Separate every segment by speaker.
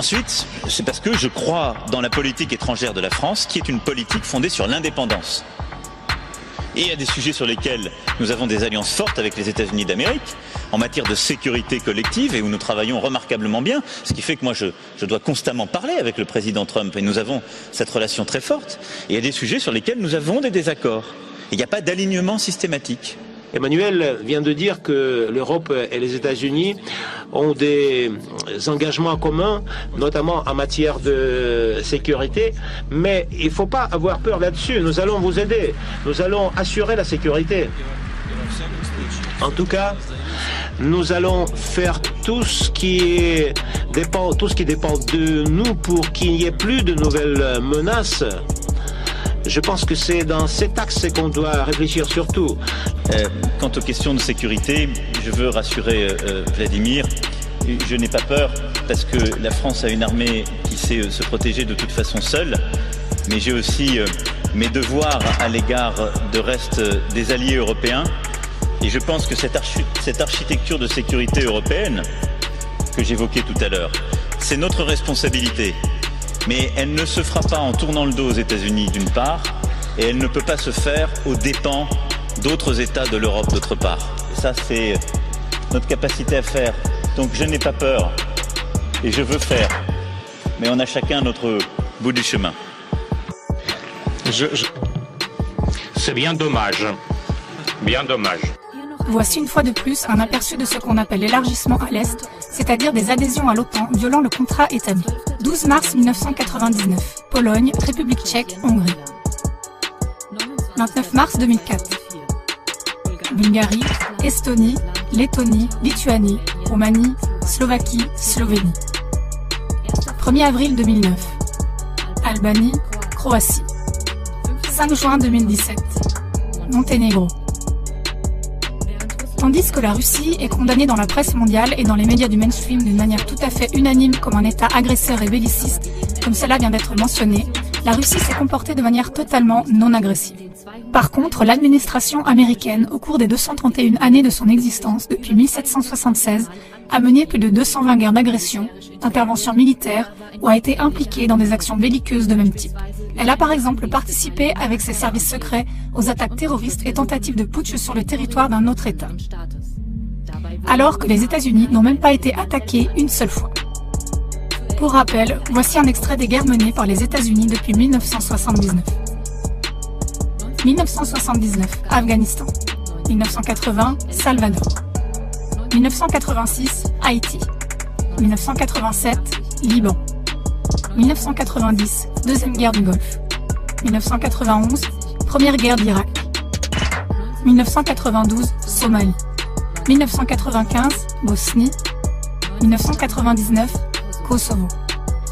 Speaker 1: Ensuite, c'est parce que je crois dans la politique étrangère de la France, qui est une politique fondée sur l'indépendance. Et il y a des sujets sur lesquels nous avons des alliances fortes avec les États-Unis d'Amérique, en matière de sécurité collective, et où nous travaillons remarquablement bien, ce qui fait que moi je dois constamment parler avec le président Trump, et nous avons cette relation très forte. Et il y a des sujets sur lesquels nous avons des désaccords. Il n'y a pas d'alignement systématique.
Speaker 2: Emmanuel vient de dire que l'Europe et les États-Unis ont des engagements communs, notamment en matière de sécurité, mais il ne faut pas avoir peur là-dessus. Nous allons vous aider, nous allons assurer la sécurité. En tout cas, nous allons faire tout ce qui dépend de nous pour qu'il n'y ait plus de nouvelles menaces. Je pense que c'est dans cet axe qu'on doit réfléchir surtout.
Speaker 1: Quant aux questions de sécurité, je veux rassurer Vladimir. Je n'ai pas peur parce que la France a une armée qui sait se protéger de toute façon seule. Mais j'ai aussi mes devoirs à l'égard de reste des alliés européens. Et je pense que cette architecture de sécurité européenne que j'évoquais tout à l'heure, c'est notre responsabilité. Mais elle ne se fera pas en tournant le dos aux États-Unis d'une part, et elle ne peut pas se faire aux dépens d'autres États de l'Europe d'autre part. Et ça, c'est notre capacité à faire. Donc je n'ai pas peur, et je veux faire. Mais on a chacun notre bout du chemin.
Speaker 3: C'est bien dommage. Bien dommage.
Speaker 4: Voici une fois de plus un aperçu de ce qu'on appelle l'élargissement à l'Est, c'est-à-dire des adhésions à l'OTAN violant le contrat établi. 12 mars 1999, Pologne, République tchèque, Hongrie. 29 mars 2004, Bulgarie, Estonie, Lettonie, Lituanie, Roumanie, Slovaquie, Slovénie. 1er avril 2009, Albanie, Croatie. 5 juin 2017, Monténégro. Tandis que la Russie est condamnée dans la presse mondiale et dans les médias du mainstream d'une manière tout à fait unanime comme un État agresseur et belliciste, comme cela vient d'être mentionné, la Russie s'est comportée de manière totalement non agressive. Par contre, l'administration américaine, au cours des 231 années de son existence, depuis 1776, a mené plus de 220 guerres d'agression, d'intervention militaire, ou a été impliquée dans des actions belliqueuses de même type. Elle a par exemple participé avec ses services secrets aux attaques terroristes et tentatives de putsch sur le territoire d'un autre État. Alors que les États-Unis n'ont même pas été attaqués une seule fois. Pour rappel, voici un extrait des guerres menées par les États-Unis depuis 1979. 1979, Afghanistan. 1980, Salvador. 1986, Haïti. 1987, Liban. 1990, Deuxième guerre du Golfe. 1991, Première guerre d'Irak. 1992, Somalie. 1995, Bosnie. 1999, Kosovo.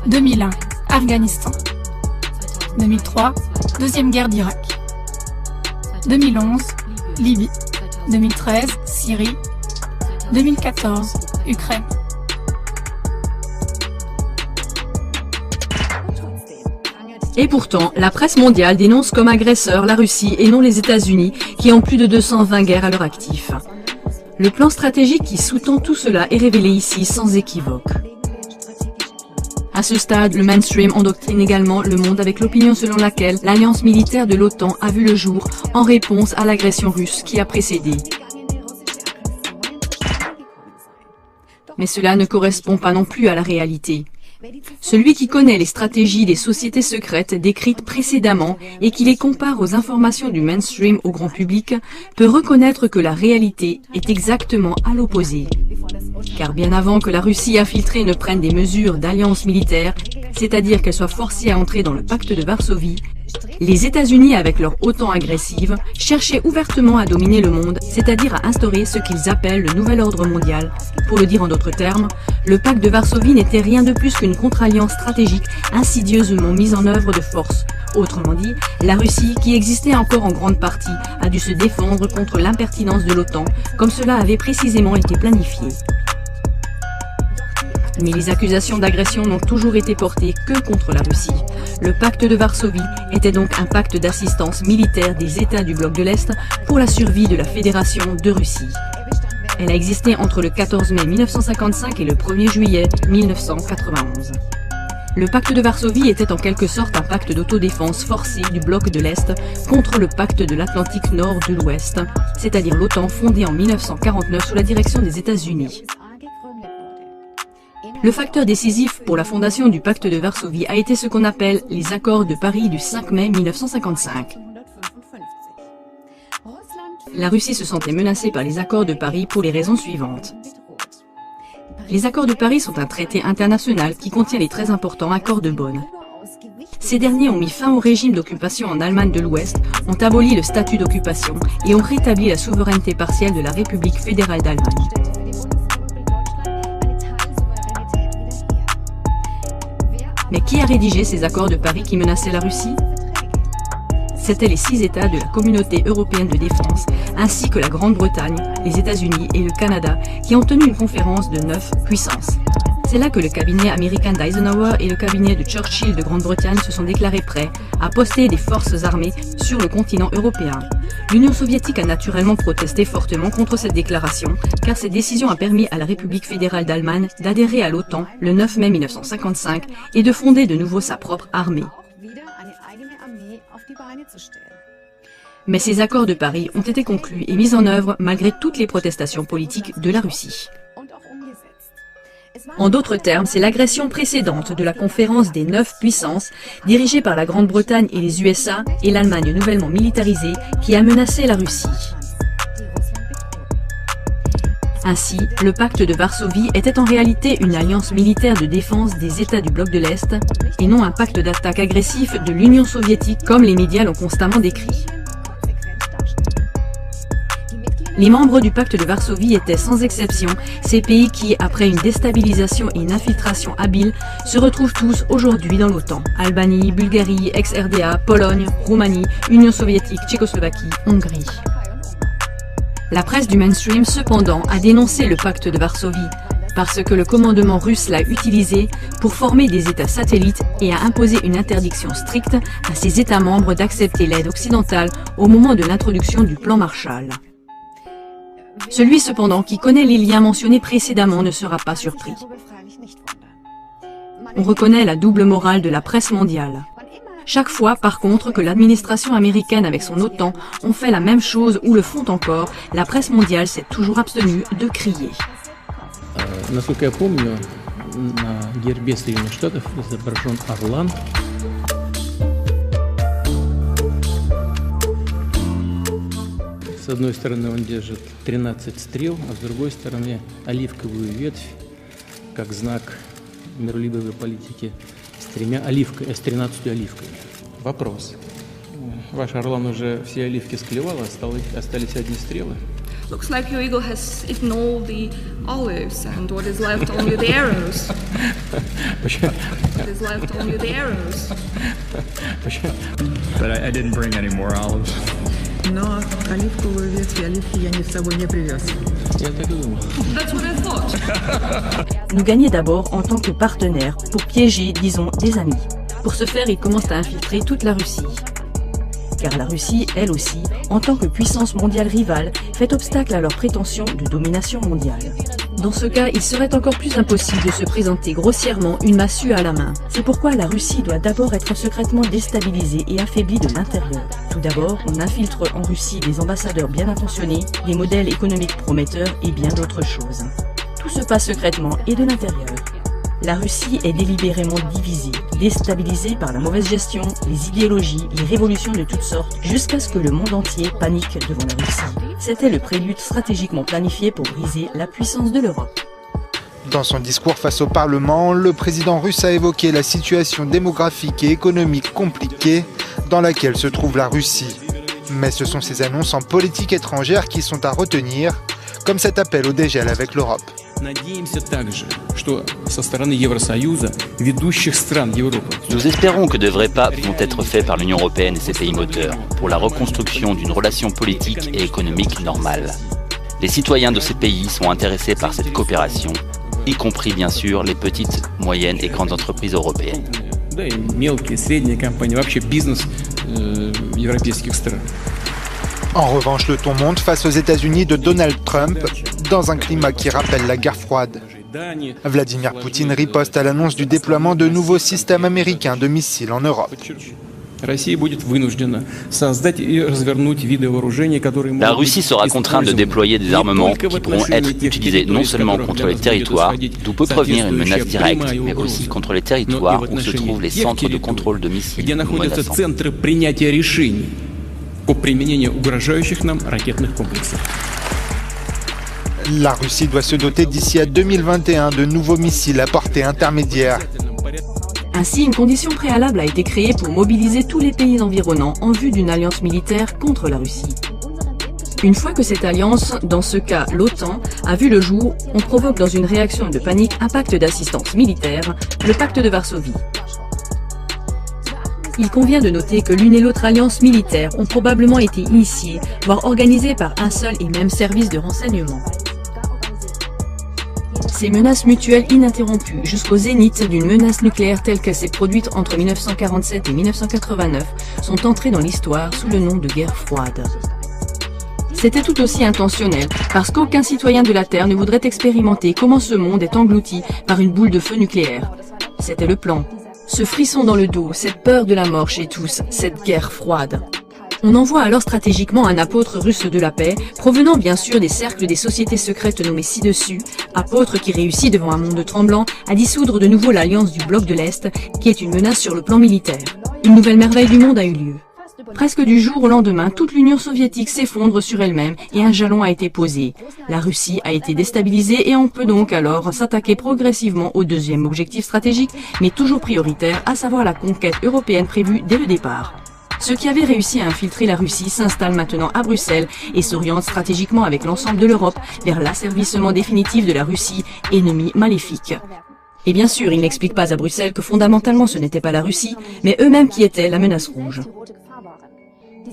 Speaker 4: 2001, Afghanistan. 2003, Deuxième guerre d'Irak. 2011, Libye. 2013, Syrie. 2014, Ukraine.
Speaker 5: Et pourtant, la presse mondiale dénonce comme agresseur la Russie et non les États-Unis qui ont plus de 220 guerres à leur actif. Le plan stratégique qui sous-tend tout cela est révélé ici sans équivoque. À ce stade, le mainstream endoctrine également le monde avec l'opinion selon laquelle l'alliance militaire de l'OTAN a vu le jour en réponse à l'agression russe qui a précédé. Mais cela ne correspond pas non plus à la réalité. Celui qui connaît les stratégies des sociétés secrètes décrites précédemment et qui les compare aux informations du mainstream au grand public peut reconnaître que la réalité est exactement à l'opposé. Car bien avant que la Russie infiltrée ne prenne des mesures d'alliance militaire, c'est-à-dire qu'elle soit forcée à entrer dans le pacte de Varsovie, les États-Unis, avec leur OTAN agressive, cherchaient ouvertement à dominer le monde, c'est-à-dire à instaurer ce qu'ils appellent le nouvel ordre mondial. Pour le dire en d'autres termes, le pacte de Varsovie n'était rien de plus qu'une contre-alliance stratégique insidieusement mise en œuvre de force. Autrement dit, la Russie, qui existait encore en grande partie, a dû se défendre contre l'impertinence de l'OTAN, comme cela avait précisément été planifié. Mais les accusations d'agression n'ont toujours été portées que contre la Russie. Le pacte de Varsovie était donc un pacte d'assistance militaire des États du bloc de l'Est pour la survie de la Fédération de Russie. Elle a existé entre le 14 mai 1955 et le 1er juillet 1991. Le pacte de Varsovie était en quelque sorte un pacte d'autodéfense forcée du bloc de l'Est contre le pacte de l'Atlantique Nord de l'Ouest, c'est-à-dire l'OTAN fondée en 1949 sous la direction des États-Unis. Le facteur décisif pour la fondation du pacte de Varsovie a été ce qu'on appelle les accords de Paris du 5 mai 1955. La Russie se sentait menacée par les accords de Paris pour les raisons suivantes. Les accords de Paris sont un traité international qui contient les très importants accords de Bonn. Ces derniers ont mis fin au régime d'occupation en Allemagne de l'Ouest, ont aboli le statut d'occupation et ont rétabli la souveraineté partielle de la République fédérale d'Allemagne. Mais qui a rédigé ces accords de Paris qui menaçaient la Russie? C'étaient les 6 États de la Communauté européenne de défense, ainsi que la Grande-Bretagne, les États-Unis et le Canada, qui ont tenu une conférence de 9 puissances. C'est là que le cabinet américain d'Eisenhower et le cabinet de Churchill de Grande-Bretagne se sont déclarés prêts à poster des forces armées sur le continent européen. L'Union soviétique a naturellement protesté fortement contre cette déclaration, car cette décision a permis à la République fédérale d'Allemagne d'adhérer à l'OTAN le 9 mai 1955 et de fonder de nouveau sa propre armée. Mais ces accords de Paris ont été conclus et mis en œuvre malgré toutes les protestations politiques de la Russie. En d'autres termes, c'est l'agression précédente de la conférence des 9 puissances, dirigée par la Grande-Bretagne et les USA et l'Allemagne nouvellement militarisée, qui a menacé la Russie. Ainsi, le pacte de Varsovie était en réalité une alliance militaire de défense des États du bloc de l'Est, et non un pacte d'attaque agressif de l'Union soviétique comme les médias l'ont constamment décrit. Les membres du pacte de Varsovie étaient sans exception ces pays qui, après une déstabilisation et une infiltration habile, se retrouvent tous aujourd'hui dans l'OTAN. Albanie, Bulgarie, ex-RDA, Pologne, Roumanie, Union soviétique, Tchécoslovaquie, Hongrie. La presse du mainstream, cependant, a dénoncé le pacte de Varsovie, parce que le commandement russe l'a utilisé pour former des États satellites et a imposé une interdiction stricte à ses États membres d'accepter l'aide occidentale au moment de l'introduction du plan Marshall. Celui cependant qui connaît les liens mentionnés précédemment ne sera pas surpris. On reconnaît la double morale de la presse mondiale. Chaque fois, par contre, que l'administration américaine avec son OTAN ont fait la même chose ou le font encore, la presse mondiale s'est toujours abstenue de crier.
Speaker 6: Насколько я помню, на гербе Соединенных Штатов изображен орлан. С одной стороны он держит 13 стрел, а с другой стороны оливковую ветвь, как знак миролюбивой политики, с 13 оливками. Вопрос. Ваш орлан уже все оливки склевал, остались одни стрелы?
Speaker 7: Looks like your eagle has eaten all the olives, and what is left only the arrows. What is left only the arrows.
Speaker 8: But I didn't bring any more olives.
Speaker 9: Но оливковую ветвь и оливки я с собой не привез.
Speaker 6: Я так и думал.
Speaker 7: That's what I thought.
Speaker 5: Nous gagner d'abord en tant que partenaires pour piéger, disons, des amis. Pour ce faire, ils commencent à infiltrer toute la Russie. Car la Russie, elle aussi, en tant que puissance mondiale rivale, fait obstacle à leurs prétentions de domination mondiale. Dans ce cas, il serait encore plus impossible de se présenter grossièrement une massue à la main. C'est pourquoi la Russie doit d'abord être secrètement déstabilisée et affaiblie de l'intérieur. Tout d'abord, on infiltre en Russie des ambassadeurs bien intentionnés, des modèles économiques prometteurs et bien d'autres choses. Tout se passe secrètement et de l'intérieur. La Russie est délibérément divisée, déstabilisée par la mauvaise gestion, les idéologies, les révolutions de toutes sortes, jusqu'à ce que le monde entier panique devant la Russie. C'était le prélude stratégiquement planifié pour briser la puissance de l'Europe.
Speaker 10: Dans son discours face au Parlement, le président russe a évoqué la situation démographique et économique compliquée dans laquelle se trouve la Russie. Mais ce sont ces annonces en politique étrangère qui sont à retenir, comme cet appel au dégel avec l'Europe.
Speaker 11: Nous espérons que de vrais pas vont être faits par l'Union européenne et ses pays moteurs pour la reconstruction d'une relation politique et économique normale. Les citoyens de ces pays sont intéressés par cette coopération, y compris bien sûr les petites, moyennes et grandes entreprises européennes.
Speaker 10: En revanche, le ton monte face aux États-Unis de Donald Trump, dans un climat qui rappelle la guerre froide. Vladimir Poutine riposte à l'annonce du déploiement de nouveaux systèmes américains de missiles en Europe.
Speaker 11: La Russie sera contrainte de déployer des armements qui pourront être utilisés non seulement contre les territoires d'où peut provenir une menace directe, mais aussi contre les territoires où se trouvent les centres de contrôle de missiles nous menaçants.
Speaker 10: La Russie doit se doter d'ici à 2021 de nouveaux missiles à portée intermédiaire.
Speaker 5: Ainsi, une condition préalable a été créée pour mobiliser tous les pays environnants en vue d'une alliance militaire contre la Russie. Une fois que cette alliance, dans ce cas l'OTAN, a vu le jour, on provoque dans une réaction de panique un pacte d'assistance militaire, le pacte de Varsovie. Il convient de noter que l'une et l'autre alliance militaire ont probablement été initiées, voire organisées par un seul et même service de renseignement. Ces menaces mutuelles ininterrompues jusqu'au zénith d'une menace nucléaire telle qu'elle s'est produite entre 1947 et 1989 sont entrées dans l'histoire sous le nom de guerre froide. C'était tout aussi intentionnel, parce qu'aucun citoyen de la Terre ne voudrait expérimenter comment ce monde est englouti par une boule de feu nucléaire. C'était le plan. Ce frisson dans le dos, cette peur de la mort chez tous, cette guerre froide. On envoie alors stratégiquement un apôtre russe de la paix, provenant bien sûr des cercles des sociétés secrètes nommées ci-dessus, apôtre qui réussit devant un monde tremblant à dissoudre de nouveau l'alliance du bloc de l'Est, qui est une menace sur le plan militaire. Une nouvelle merveille du monde a eu lieu. Presque du jour au lendemain, toute l'Union soviétique s'effondre sur elle-même et un jalon a été posé. La Russie a été déstabilisée et on peut donc alors s'attaquer progressivement au deuxième objectif stratégique, mais toujours prioritaire, à savoir la conquête européenne prévue dès le départ. Ceux qui avaient réussi à infiltrer la Russie s'installent maintenant à Bruxelles et s'orientent stratégiquement avec l'ensemble de l'Europe vers l'asservissement définitif de la Russie, ennemi maléfique. Et bien sûr, ils n'expliquent pas à Bruxelles que fondamentalement ce n'était pas la Russie, mais eux-mêmes qui étaient la menace rouge.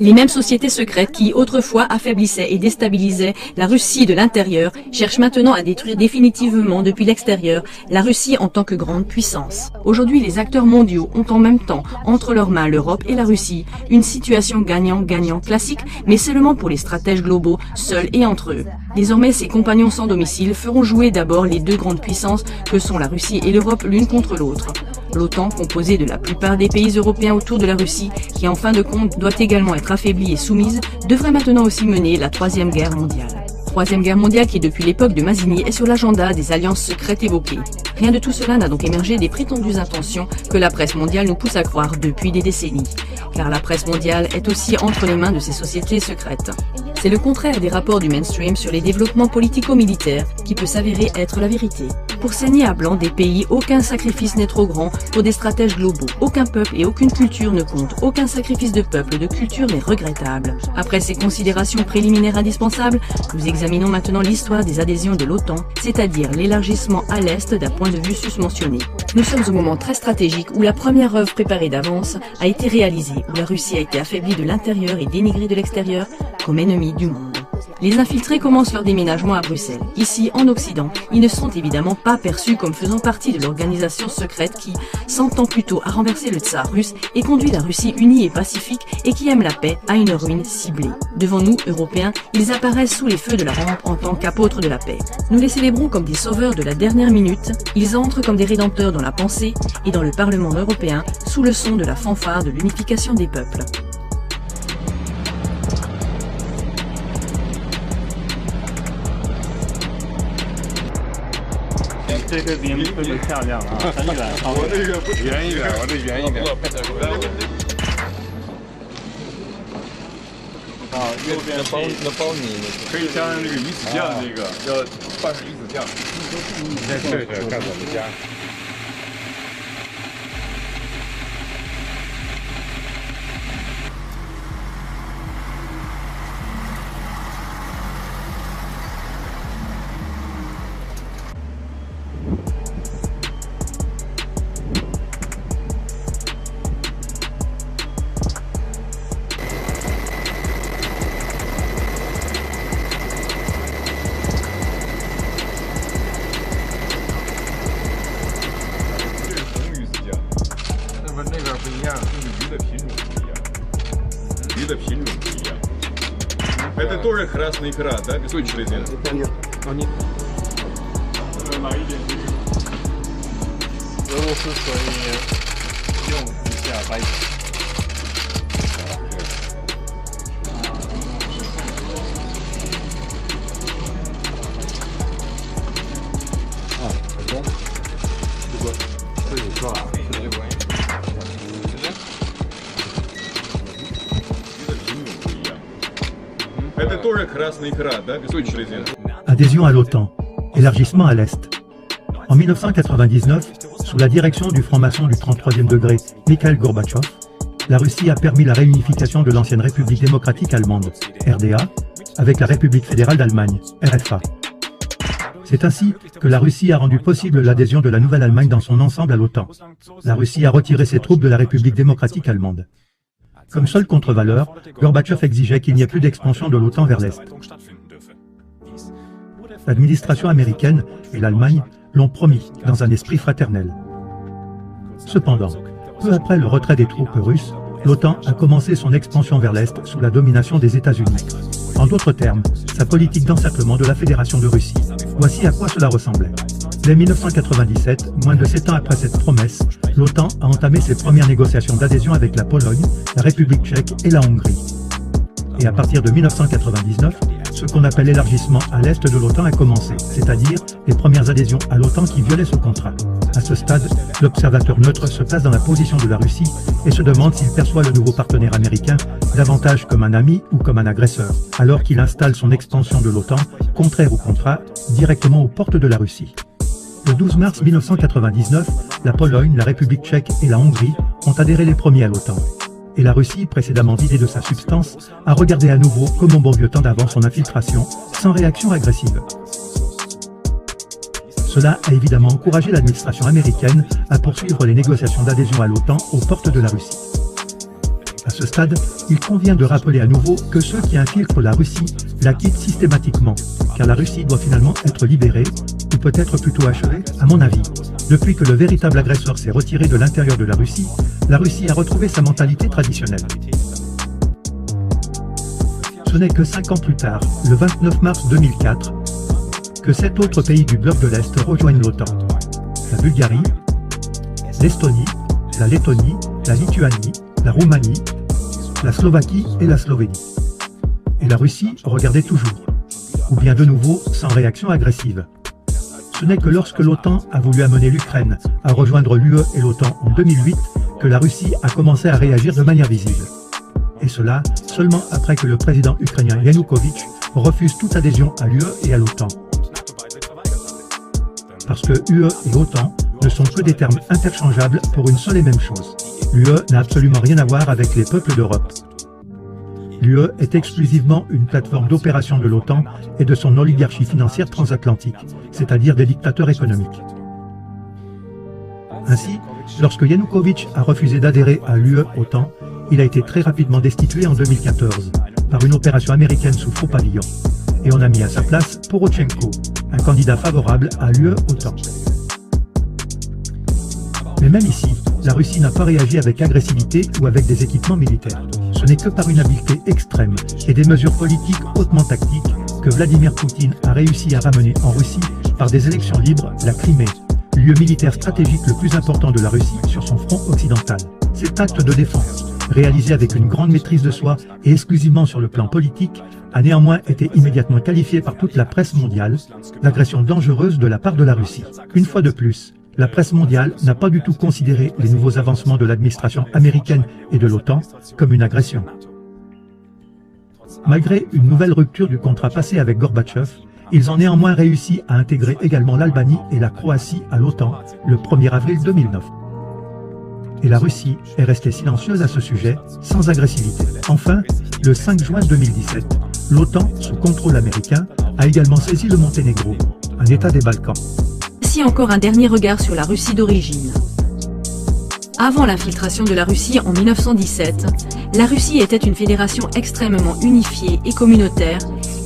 Speaker 5: Les mêmes sociétés secrètes qui, autrefois, affaiblissaient et déstabilisaient la Russie de l'intérieur, cherchent maintenant à détruire définitivement depuis l'extérieur la Russie en tant que grande puissance. Aujourd'hui, les acteurs mondiaux ont en même temps entre leurs mains l'Europe et la Russie, une situation gagnant-gagnant classique, mais seulement pour les stratèges globaux, seuls et entre eux. Désormais, ces compagnons sans domicile feront jouer d'abord les deux grandes puissances que sont la Russie et l'Europe l'une contre l'autre. L'OTAN, composée de la plupart des pays européens autour de la Russie, qui en fin de compte doit également être affaiblie et soumise, devrait maintenant aussi mener la Troisième Guerre mondiale. Troisième Guerre mondiale qui, depuis l'époque de Mazzini, est sur l'agenda des alliances secrètes évoquées. Rien de tout cela n'a donc émergé des prétendues intentions que la presse mondiale nous pousse à croire depuis des décennies. Car la presse mondiale est aussi entre les mains de ces sociétés secrètes. C'est le contraire des rapports du mainstream sur les développements politico-militaires qui peut s'avérer être la vérité. Pour saigner à blanc des pays, aucun sacrifice n'est trop grand pour des stratèges globaux. Aucun peuple et aucune culture ne compte. Aucun sacrifice de peuple, de culture n'est regrettable. Après ces considérations préliminaires indispensables, nous examinons maintenant l'histoire des adhésions de l'OTAN, c'est-à-dire l'élargissement à l'Est d'un point de vue susmentionné. Nous sommes au moment très stratégique où la première œuvre préparée d'avance a été réalisée, où la Russie a été affaiblie de l'intérieur et dénigrée de l'extérieur comme ennemie du monde. Les infiltrés commencent leur déménagement à Bruxelles. Ici, en Occident, ils ne sont évidemment pas perçus comme faisant partie de l'organisation secrète qui, 100 ans plus tôt, a renversé le tsar russe et conduit la Russie unie et pacifique et qui aime la paix à une ruine ciblée. Devant nous, Européens, ils apparaissent sous les feux de la rampe en tant qu'apôtres de la paix. Nous les célébrons comme des sauveurs de la dernière minute. Ils entrent comme des rédempteurs dans la pensée et dans le Parlement européen sous le son de la fanfare de l'unification des peuples.
Speaker 8: наполнение. 可以加上这个鱼子酱，这个要拌上鱼子酱。对，看我们家。
Speaker 12: Это тоже красный пират, да? Точно.
Speaker 8: 俄罗斯可以用一下白酒。成功。这个可以说啊，这就可以。
Speaker 12: Adhésion à l'OTAN, élargissement à l'Est. En 1999, sous la direction du franc-maçon du 33e degré, Mikhail Gorbatchev, la Russie a permis la réunification de l'ancienne République démocratique allemande, RDA, avec la République fédérale d'Allemagne, RFA. C'est ainsi que la Russie a rendu possible l'adhésion de la Nouvelle-Allemagne dans son ensemble à l'OTAN. La Russie a retiré ses troupes de la République démocratique allemande. Comme seule contre-valeur, Gorbatchev exigeait qu'il n'y ait plus d'expansion de l'OTAN vers l'Est. L'administration américaine et l'Allemagne l'ont promis dans un esprit fraternel. Cependant, peu après le retrait des troupes russes, l'OTAN a commencé son expansion vers l'Est sous la domination des États-Unis. En d'autres termes, sa politique d'encerclement de la Fédération de Russie. Voici à quoi cela ressemblait. Dès 1997, moins de 7 ans après cette promesse, l'OTAN a entamé ses premières négociations d'adhésion avec la Pologne, la République tchèque et la Hongrie. Et à partir de 1999, ce qu'on appelle l'élargissement à l'est de l'OTAN a commencé, c'est-à-dire les premières adhésions à l'OTAN qui violaient ce contrat. À ce stade, l'observateur neutre se place dans la position de la Russie et se demande s'il perçoit le nouveau partenaire américain davantage comme un ami ou comme un agresseur, alors qu'il installe son expansion de l'OTAN, contraire au contrat, directement aux portes de la Russie. Le 12 mars 1999, la Pologne, la République tchèque et la Hongrie ont adhéré les premiers à l'OTAN. Et la Russie, précédemment vidée de sa substance, a regardé à nouveau comme au bon vieux temps d'avant son infiltration, sans réaction agressive. Cela a évidemment encouragé l'administration américaine à poursuivre les négociations d'adhésion à l'OTAN aux portes de la Russie. À ce stade, il convient de rappeler à nouveau que ceux qui infiltrent la Russie la quittent systématiquement, car la Russie doit finalement être libérée, ou peut-être plutôt achevée, à mon avis. Depuis que le véritable agresseur s'est retiré de l'intérieur de la Russie a retrouvé sa mentalité traditionnelle. Ce n'est que 5 ans plus tard, le 29 mars 2004, que 7 autres pays du bloc de l'Est rejoignent l'OTAN. La Bulgarie, l'Estonie, la Lettonie, la Lituanie, la Roumanie, la Slovaquie et la Slovénie. Et la Russie regardait toujours, ou bien de nouveau sans réaction agressive. Ce n'est que lorsque l'OTAN a voulu amener l'Ukraine à rejoindre l'UE et l'OTAN en 2008 que la Russie a commencé à réagir de manière visible. Et cela seulement après que le président ukrainien Yanukovych refuse toute adhésion à l'UE et à l'OTAN. Parce que UE et OTAN ne sont que des termes interchangeables pour une seule et même chose. L'UE n'a absolument rien à voir avec les peuples d'Europe. L'UE est exclusivement une plateforme d'opération de l'OTAN et de son oligarchie financière transatlantique, c'est-à-dire des dictateurs économiques. Ainsi, lorsque Yanukovych a refusé d'adhérer à l'UE-OTAN, il a été très rapidement destitué en 2014 par une opération américaine sous faux pavillon. Et on a mis à sa place Porochenko, un candidat favorable à l'UE-OTAN. Mais même ici, la Russie n'a pas réagi avec agressivité ou avec des équipements militaires. Ce n'est que par une habileté extrême et des mesures politiques hautement tactiques que Vladimir Poutine a réussi à ramener en Russie par des élections libres la Crimée, lieu militaire stratégique le plus important de la Russie sur son front occidental. Cet acte de défense, réalisé avec une grande maîtrise de soi et exclusivement sur le plan politique, a néanmoins été immédiatement qualifié par toute la presse mondiale d'agression dangereuse de la part de la Russie. Une fois de plus, la presse mondiale n'a pas du tout considéré les nouveaux avancements de l'administration américaine et de l'OTAN comme une agression. Malgré une nouvelle rupture du contrat passé avec Gorbatchev, ils ont néanmoins réussi à intégrer également l'Albanie et la Croatie à l'OTAN le 1er avril 2009. Et la Russie est restée silencieuse à ce sujet, sans agressivité. Enfin, le 5 juin 2017, l'OTAN, sous contrôle américain, a également saisi le Monténégro, un État des Balkans.
Speaker 5: Voici encore un dernier regard sur la Russie d'origine. Avant l'infiltration de la Russie en 1917, la Russie était une fédération extrêmement unifiée et communautaire,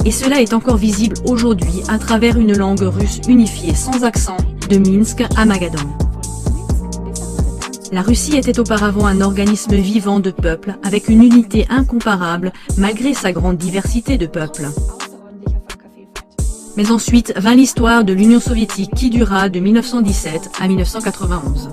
Speaker 5: et cela est encore visible aujourd'hui à travers une langue russe unifiée sans accent, de Minsk à Magadan. La Russie était auparavant un organisme vivant de peuples avec une unité incomparable malgré sa grande diversité de peuples. Mais ensuite vint l'histoire de l'Union soviétique qui dura de 1917 à 1991.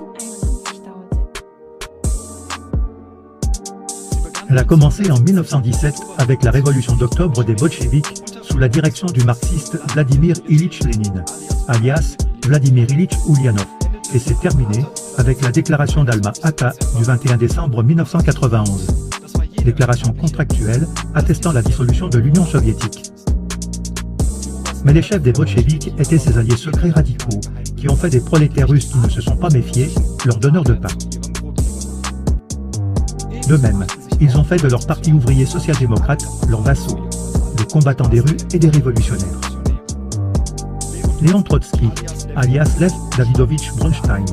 Speaker 12: Elle a commencé en 1917 avec la révolution d'octobre des bolcheviks sous la direction du marxiste Vladimir Ilitch Lénine, alias Vladimir Ilitch Ulyanov, et s'est terminée avec la déclaration d'Alma-Ata du 21 décembre 1991. Déclaration contractuelle attestant la dissolution de l'Union soviétique. Mais les chefs des bolcheviks étaient ses alliés secrets radicaux qui ont fait des prolétaires russes qui ne se sont pas méfiés leurs donneurs de pain. De même, ils ont fait de leur parti ouvrier social-démocrate leurs vassaux, des combattants des rues et des révolutionnaires. Léon Trotsky, alias Lev Davidovitch Bronstein,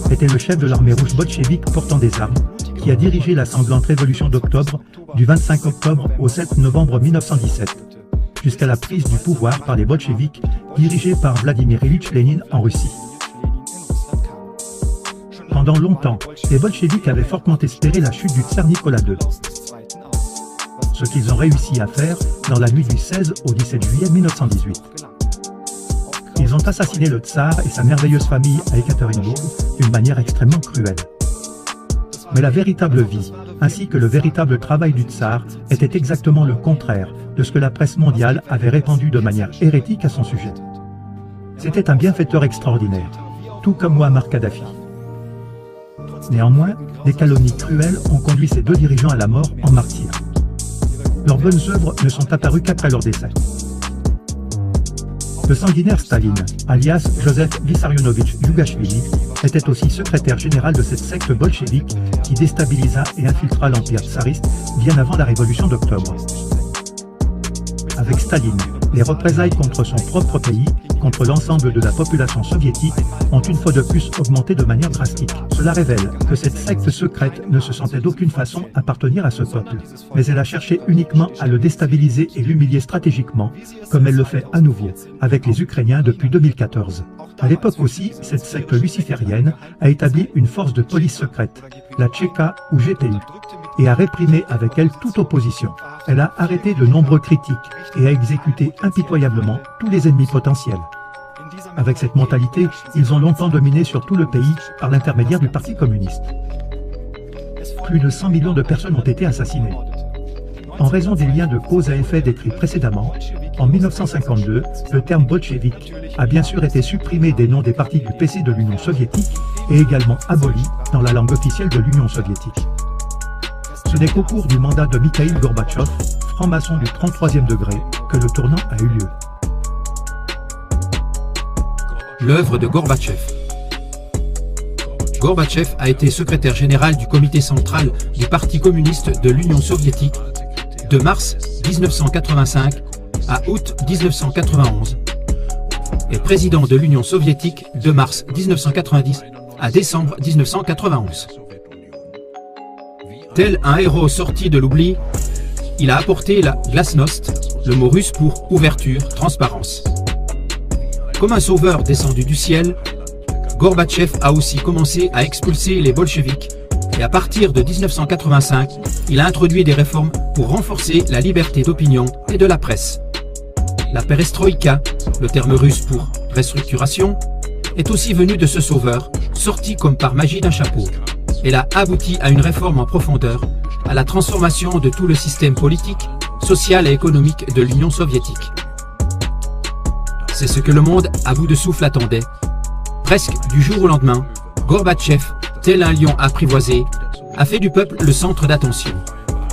Speaker 12: était le chef de l'armée rouge bolchevique portant des armes, qui a dirigé la sanglante révolution d'octobre du 25 octobre au 7 novembre 1917, jusqu'à la prise du pouvoir par les bolcheviks dirigés par Vladimir Ilitch Lénine en Russie. Pendant longtemps, les bolcheviks avaient fortement espéré la chute du tsar Nicolas II. Ce qu'ils ont réussi à faire dans la nuit du 16 au 17 juillet 1918. Ils ont assassiné le tsar et sa merveilleuse famille à Ekaterinbourg d'une manière extrêmement cruelle. Mais la véritable vie, ainsi que le véritable travail du tsar, était exactement le contraire de ce que la presse mondiale avait répandu de manière hérétique à son sujet. C'était un bienfaiteur extraordinaire, tout comme Muammar Kadhafi. Néanmoins, des calomnies cruelles ont conduit ces deux dirigeants à la mort en martyrs. Leurs bonnes œuvres ne sont apparues qu'après leur décès. Le sanguinaire Staline, alias Joseph Vissarionovitch Yougashvili, était aussi secrétaire général de cette secte bolchevique qui déstabilisa et infiltra l'empire tsariste bien avant la révolution d'octobre. Avec Staline, les représailles contre son propre pays, contre l'ensemble de la population soviétique, ont une fois de plus augmenté de manière drastique. Cela révèle que cette secte secrète ne se sentait d'aucune façon appartenir à ce peuple, mais elle a cherché uniquement à le déstabiliser et l'humilier stratégiquement, comme elle le fait à nouveau avec les Ukrainiens depuis 2014. À l'époque aussi, cette secte luciférienne a établi une force de police secrète, la Tchéka ou GPU, et a réprimé avec elle toute opposition. Elle a arrêté de nombreux critiques et a exécuté impitoyablement tous les ennemis potentiels. Avec cette mentalité, ils ont longtemps dominé sur tout le pays par l'intermédiaire du Parti communiste. Plus de 100 millions de personnes ont été assassinées. En raison des liens de cause à effet décrits précédemment, en 1952, le terme bolchevique a bien sûr été supprimé des noms des partis du PC de l'Union soviétique et également aboli dans la langue officielle de l'Union soviétique. Ce n'est qu'au cours du mandat de Mikhaïl Gorbatchev, franc-maçon du 33e degré, que le tournant a eu lieu.
Speaker 13: L'œuvre de Gorbatchev. Gorbatchev a été secrétaire général du comité central du Parti communiste de l'Union soviétique de mars 1985 à août 1991 et président de l'Union soviétique de mars 1990 à décembre 1991. Tel un héros sorti de l'oubli, il a apporté la glasnost, le mot russe pour ouverture, transparence. Comme un sauveur descendu du ciel, Gorbatchev a aussi commencé à expulser les bolcheviks et à partir de 1985, il a introduit des réformes pour renforcer la liberté d'opinion et de la presse. La perestroïka, le terme russe pour restructuration, est aussi venue de ce sauveur, sorti comme par magie d'un chapeau. Elle a abouti à une réforme en profondeur, à la transformation de tout le système politique, social et économique de l'Union soviétique. C'est ce que le monde à bout de souffle attendait. Presque du jour au lendemain, Gorbatchev, tel un lion apprivoisé, a fait du peuple le centre d'attention.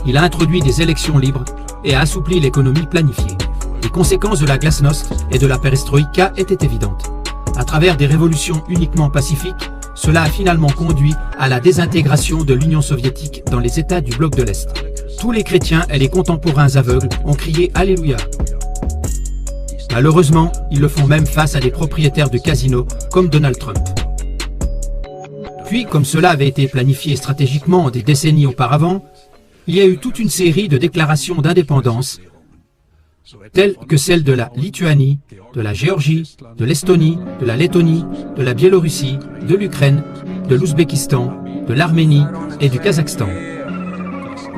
Speaker 13: Il a introduit des élections libres et a assoupli l'économie planifiée. Les conséquences de la glasnost et de la perestroïka étaient évidentes. À travers des révolutions uniquement pacifiques, cela a finalement conduit à la désintégration de l'Union soviétique dans les États du bloc de l'Est. Tous les chrétiens et les contemporains aveugles ont crié Alléluia. Malheureusement, ils le font même face à des propriétaires de casinos comme Donald Trump. Puis, comme cela avait été planifié stratégiquement des décennies auparavant, il y a eu toute une série de déclarations d'indépendance, telles que celles de la Lituanie, de la Géorgie, de l'Estonie, de la Lettonie, de la Biélorussie, de l'Ukraine, de l'Ouzbékistan, de l'Arménie et du Kazakhstan.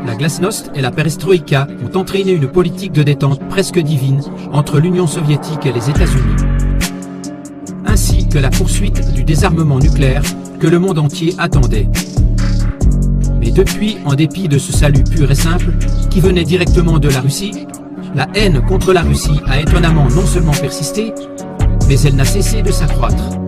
Speaker 13: la glasnost et la perestroïka ont entraîné une politique de détente presque divine entre l'Union soviétique et les États-Unis, ainsi que la poursuite du désarmement nucléaire que le monde entier attendait. Mais depuis, en dépit de ce salut pur et simple, qui venait directement de la Russie, la haine contre la Russie a étonnamment non seulement persisté, mais elle n'a cessé de s'accroître.